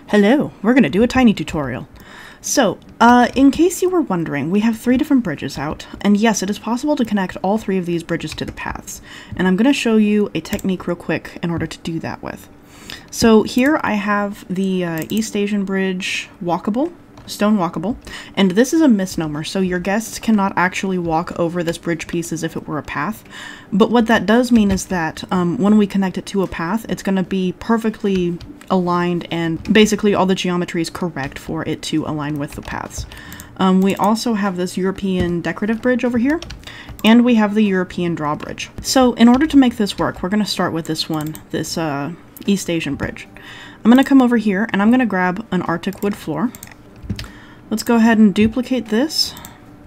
Hello, we're going to do a tiny tutorial. So, in case you were wondering, we have 3 different bridges out, and yes, it is possible to connect all 3 of these bridges to the paths, and I'm going to show you a technique real quick in order to do that with. So here I have the East Asian Bridge walkable, stone walkable, and this is a misnomer, so your guests cannot actually walk over this bridge piece as if it were a path, but what that does mean is that when we connect it to a path, it's going to be perfectly aligned and basically all the geometry is correct for it to align with the paths. We also have this European decorative bridge over here, and we have the European drawbridge. So in order to make this work, we're going to start with this one, this East Asian bridge. I'm going to come over here and I'm going to grab an Arctic wood floor. Let's go ahead and duplicate this.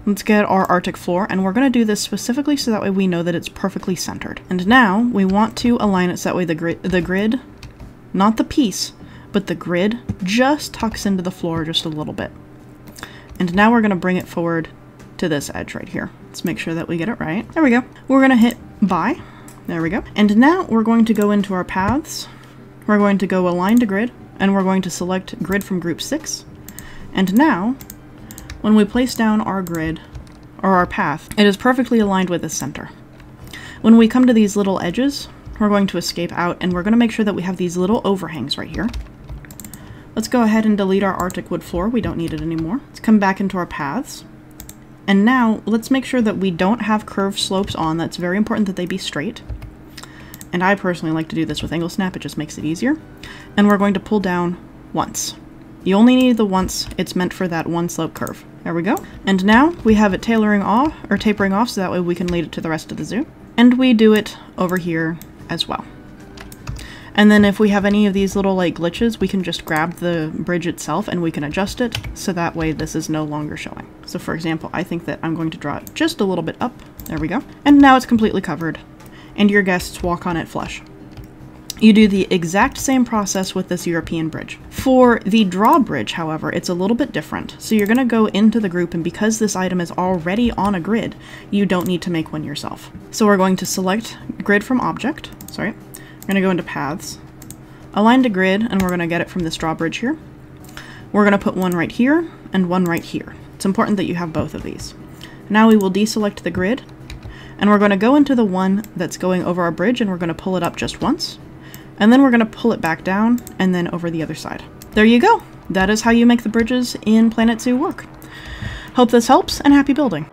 Let's get our Arctic floor, and we're going to do this specifically so that way we know that it's perfectly centered. And now we want to align it so that way the grid, not the piece, but the grid just tucks into the floor just a little bit. And now we're going to bring it forward to this edge right here. Let's make sure that we get it right. There we go. We're going to hit buy. There we go. And now we're going to go into our paths. We're going to go align to grid, and we're going to select grid from group 6. And now, when we place down our grid, or our path, it is perfectly aligned with the center. When we come to these little edges, we're going to escape out, and we're going to make sure that we have these little overhangs right here. Let's go ahead and delete our Arctic wood floor. We don't need it anymore. Let's come back into our paths. And now, let's make sure that we don't have curved slopes on. That's very important that they be straight. And I personally like to do this with angle snap. It just makes it easier. And we're going to pull down once. You only need the once. It's meant for that one slope curve. There we go. And now we have it tapering off so that way we can lead it to the rest of the zoo. And we do it over here as well. And then if we have any of these little like glitches, we can just grab the bridge itself and we can adjust it so that way this is no longer showing. So for example, I think that I'm going to draw it just a little bit up. There we go. And now it's completely covered and your guests walk on it flush. You do the exact same process with this European bridge. For the drawbridge, however, it's a little bit different. So you're going to go into the group, and because this item is already on a grid, you don't need to make one yourself. So we're going to select grid from object. Sorry. We're going to go into paths, align to grid, and we're going to get it from this drawbridge here. We're going to put one right here and one right here. It's important that you have both of these. Now we will deselect the grid, and we're going to go into the one that's going over our bridge, and we're going to pull it up just once. And then we're going to pull it back down and then over the other side. There you go. That is how you make the bridges in Planet Zoo work. Hope this helps, and happy building.